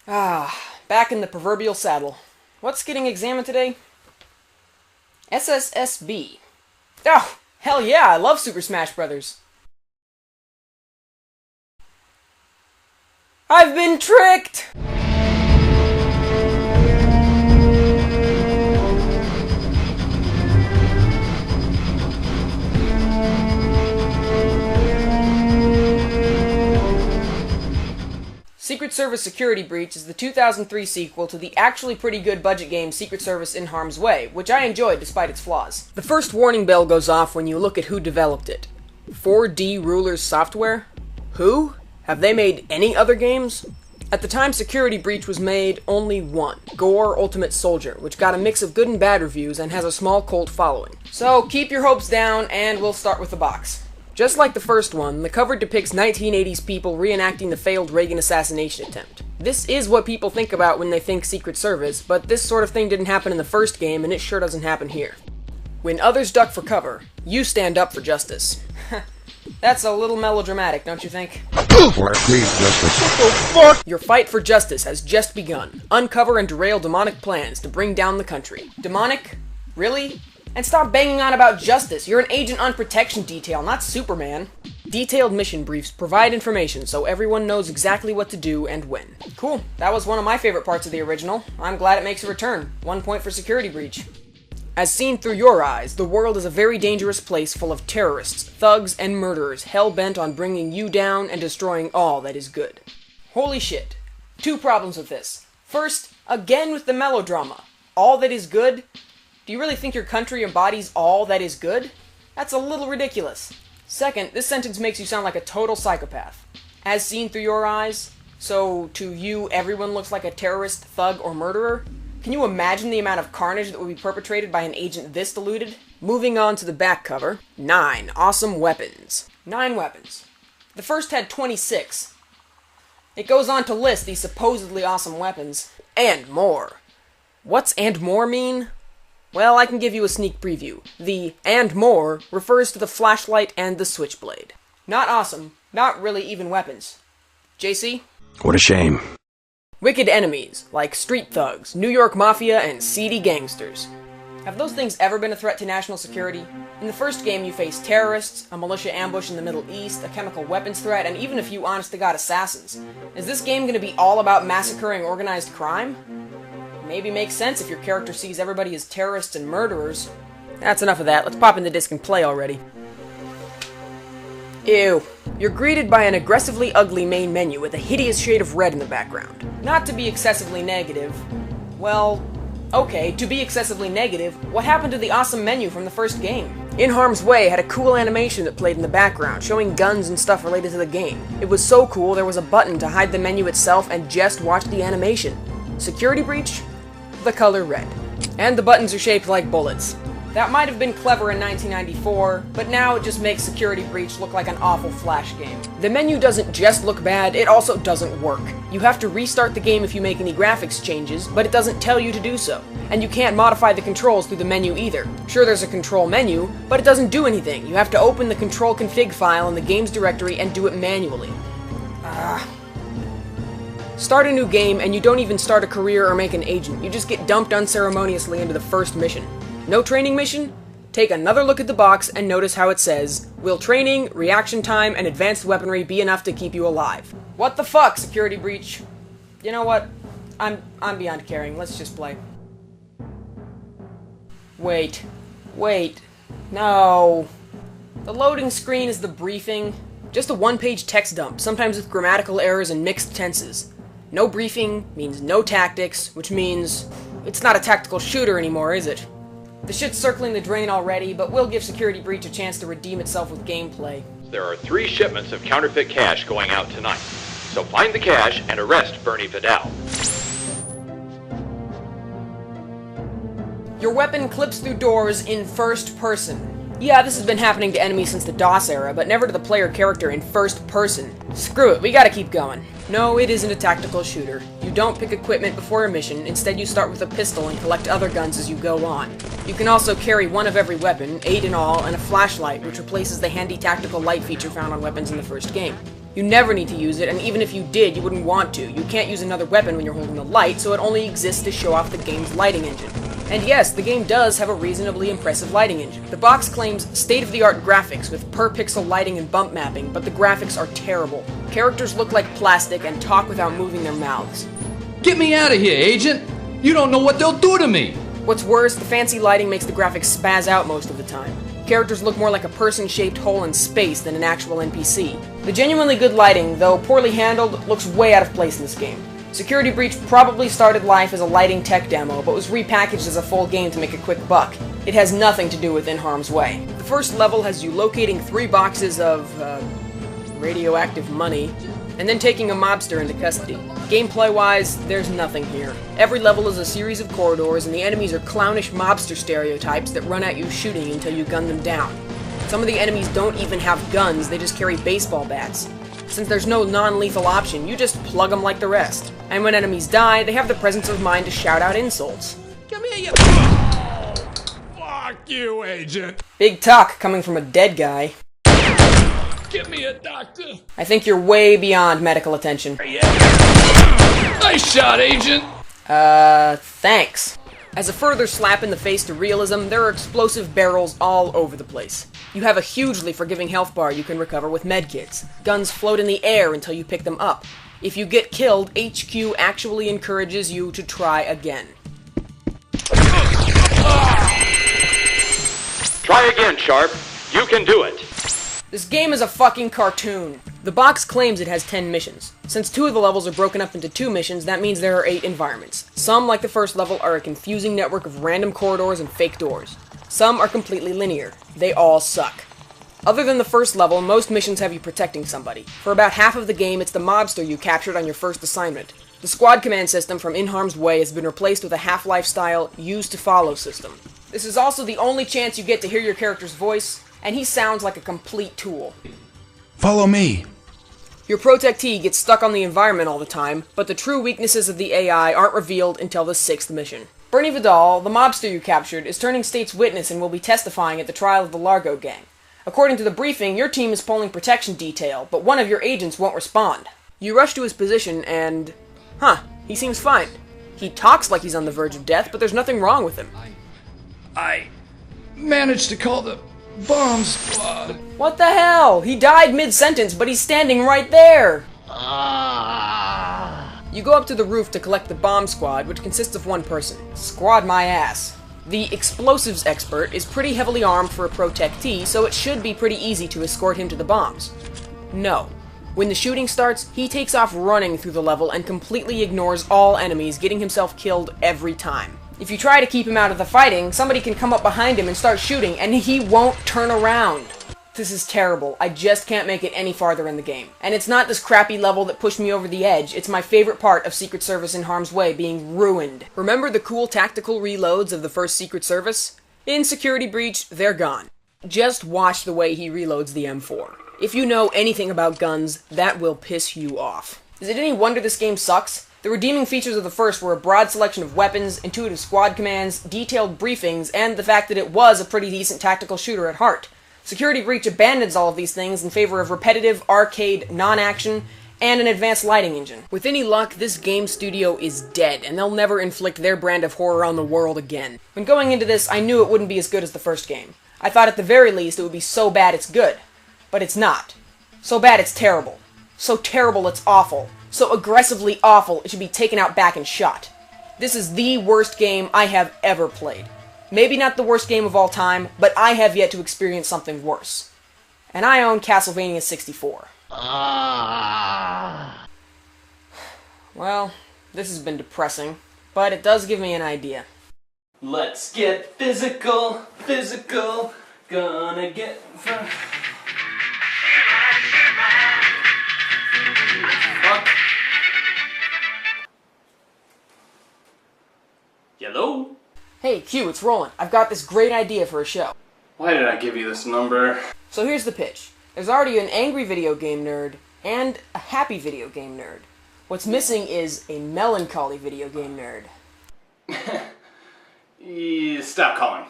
Back in the proverbial saddle. What's getting examined today? SSSB. Oh, hell yeah, I love Super Smash Brothers. I've been tricked! Secret Service Security Breach is the 2003 sequel to the actually pretty good budget game Secret Service In Harm's Way, which I enjoyed despite its flaws. The first warning bell goes off when you look at who developed it. 4D Rulers Software? Who? Have they made any other games? At the time Security Breach was made, only one, Gore Ultimate Soldier, which got a mix of good and bad reviews and has a small cult following. So keep your hopes down, and we'll start with the box. Just like the first one, the cover depicts 1980s people reenacting the failed Reagan assassination attempt. This is what people think about when they think Secret Service, but this sort of thing didn't happen in the first game, and it sure doesn't happen here. When others duck for cover, you stand up for justice. That's a little melodramatic, don't you think? Your fight for justice has just begun. Uncover and derail demonic plans to bring down the country. Demonic? Really? And stop banging on about justice. You're an agent on protection detail, not Superman. Detailed mission briefs provide information so everyone knows exactly what to do and when. Cool. That was one of my favorite parts of the original. I'm glad it makes a return. 1 point for Security Breach. As seen through your eyes, the world is a very dangerous place full of terrorists, thugs, and murderers hell-bent on bringing you down and destroying all that is good. Holy shit. 2 problems with this. First, again with the melodrama. All that is good? Do you really think your country embodies all that is good? That's a little ridiculous. Second, this sentence makes you sound like a total psychopath. As seen through your eyes? So, to you, everyone looks like a terrorist, thug, or murderer? Can you imagine the amount of carnage that would be perpetrated by an agent this deluded? Moving on to the back cover. 9 awesome weapons. 9 weapons. The first had 26. It goes on to list these supposedly awesome weapons. And more. What's and more mean? Well, I can give you a sneak preview. The "and more" refers to the flashlight and the switchblade. Not awesome, not really even weapons. JC? What a shame. Wicked enemies, like street thugs, New York mafia, and seedy gangsters. Have those things ever been a threat to national security? In the first game, you face terrorists, a militia ambush in the Middle East, a chemical weapons threat, and even a few honest-to-God assassins. Is this game gonna be all about massacring organized crime? Maybe makes sense if your character sees everybody as terrorists and murderers. That's enough of that. Let's pop in the disc and play already. Ew. You're greeted by an aggressively ugly main menu with a hideous shade of red in the background. Not to be excessively negative. Well, okay, to be excessively negative, what happened to the awesome menu from the first game? In Harm's Way had a cool animation that played in the background, showing guns and stuff related to the game. It was so cool there was a button to hide the menu itself and just watch the animation. Security Breach? The color red. And the buttons are shaped like bullets. That might have been clever in 1994, but now it just makes Security Breach look like an awful Flash game. The menu doesn't just look bad, it also doesn't work. You have to restart the game if you make any graphics changes, but it doesn't tell you to do so. And you can't modify the controls through the menu either. Sure, there's a control menu, but it doesn't do anything. You have to open the control config file in the game's directory and do it manually. Start a new game, and you don't even start a career or make an agent. You just get dumped unceremoniously into the first mission. No training mission? Take another look at the box and notice how it says, "Will training, reaction time, and advanced weaponry be enough to keep you alive?" What the fuck, Security Breach? You know what? I'm beyond caring. Let's just play. Wait. No. The loading screen is the briefing. Just a one-page text dump, sometimes with grammatical errors and mixed tenses. No briefing means no tactics, which means it's not a tactical shooter anymore, is it? The shit's circling the drain already, but we'll give Security Breach a chance to redeem itself with gameplay. There are 3 shipments of counterfeit cash going out tonight. So find the cash and arrest Bernie Vidal. Your weapon clips through doors in first person. Yeah, this has been happening to enemies since the DOS era, but never to the player character in first person. Screw it, we gotta keep going. No, it isn't a tactical shooter. You don't pick equipment before a mission, instead you start with a pistol and collect other guns as you go on. You can also carry one of every weapon, 8 in all, and a flashlight, which replaces the handy tactical light feature found on weapons in the first game. You never need to use it, and even if you did, you wouldn't want to. You can't use another weapon when you're holding the light, so it only exists to show off the game's lighting engine. And yes, the game does have a reasonably impressive lighting engine. The box claims state-of-the-art graphics with per-pixel lighting and bump mapping, but the graphics are terrible. Characters look like plastic and talk without moving their mouths. Get me out of here, Agent! You don't know what they'll do to me! What's worse, the fancy lighting makes the graphics spaz out most of the time. Characters look more like a person-shaped hole in space than an actual NPC. The genuinely good lighting, though poorly handled, looks way out of place in this game. Security Breach probably started life as a lighting tech demo, but was repackaged as a full game to make a quick buck. It has nothing to do with In Harm's Way. The first level has you locating 3 boxes of, radioactive money, and then taking a mobster into custody. Gameplay-wise, there's nothing here. Every level is a series of corridors, and the enemies are clownish mobster stereotypes that run at you shooting until you gun them down. Some of the enemies don't even have guns, they just carry baseball bats. Since there's no non-lethal option, you just plug them like the rest. And when enemies die, they have the presence of mind to shout out insults. Come here, you... Oh, fuck you, Agent! Big talk coming from a dead guy. Give me a doctor! I think you're way beyond medical attention. Nice shot, Agent! Thanks. As a further slap in the face to realism, there are explosive barrels all over the place. You have a hugely forgiving health bar you can recover with medkits. Guns float in the air until you pick them up. If you get killed, HQ actually encourages you to try again. Try again, Sharp. You can do it. This game is a fucking cartoon. The box claims it has 10 missions. Since 2 of the levels are broken up into 2 missions, that means there are 8 environments. Some, like the first level, are a confusing network of random corridors and fake doors. Some are completely linear. They all suck. Other than the first level, most missions have you protecting somebody. For about half of the game, it's the mobster you captured on your first assignment. The squad command system from In Harm's Way has been replaced with a Half-Life style use-to-follow system. This is also the only chance you get to hear your character's voice, and he sounds like a complete tool. Follow me. Your protectee gets stuck on the environment all the time, but the true weaknesses of the AI aren't revealed until the 6th mission. Bernie Vidal, the mobster you captured, is turning state's witness and will be testifying at the trial of the Largo gang. According to the briefing, your team is pulling protection detail, but one of your agents won't respond. You rush to his position and... he seems fine. He talks like he's on the verge of death, but there's nothing wrong with him. I managed to call the bomb squad. What the hell? He died mid-sentence, but he's standing right there! You go up to the roof to collect the bomb squad, which consists of 1 person. Squad my ass. The explosives expert is pretty heavily armed for a protectee, so it should be pretty easy to escort him to the bombs. No. When the shooting starts, he takes off running through the level and completely ignores all enemies, getting himself killed every time. If you try to keep him out of the fighting, somebody can come up behind him and start shooting, and he won't turn around. This is terrible. I just can't make it any farther in the game. And it's not this crappy level that pushed me over the edge, it's my favorite part of Secret Service In Harm's Way being ruined. Remember the cool tactical reloads of the first Secret Service? In Security Breach, they're gone. Just watch the way he reloads the M4. If you know anything about guns, that will piss you off. Is it any wonder this game sucks? The redeeming features of the first were a broad selection of weapons, intuitive squad commands, detailed briefings, and the fact that it was a pretty decent tactical shooter at heart. Security Breach abandons all of these things in favor of repetitive, arcade, non-action, and an advanced lighting engine. With any luck, this game studio is dead, and they'll never inflict their brand of horror on the world again. When going into this, I knew it wouldn't be as good as the first game. I thought at the very least it would be so bad it's good. But it's not. So bad it's terrible. So terrible it's awful. So aggressively awful it should be taken out back and shot. This is the worst game I have ever played. Maybe not the worst game of all time, but I have yet to experience something worse. And I own Castlevania 64. Well, this has been depressing, but it does give me an idea. Let's get physical, gonna get... Fuck. Hello? Hey, Q, it's Roland. I've got this great idea for a show. Why did I give you this number? So here's the pitch. There's already an angry video game nerd and a happy video game nerd. What's missing is a melancholy video game nerd. Stop calling.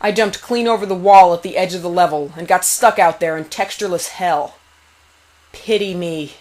I jumped clean over the wall at the edge of the level and got stuck out there in textureless hell. Pity me.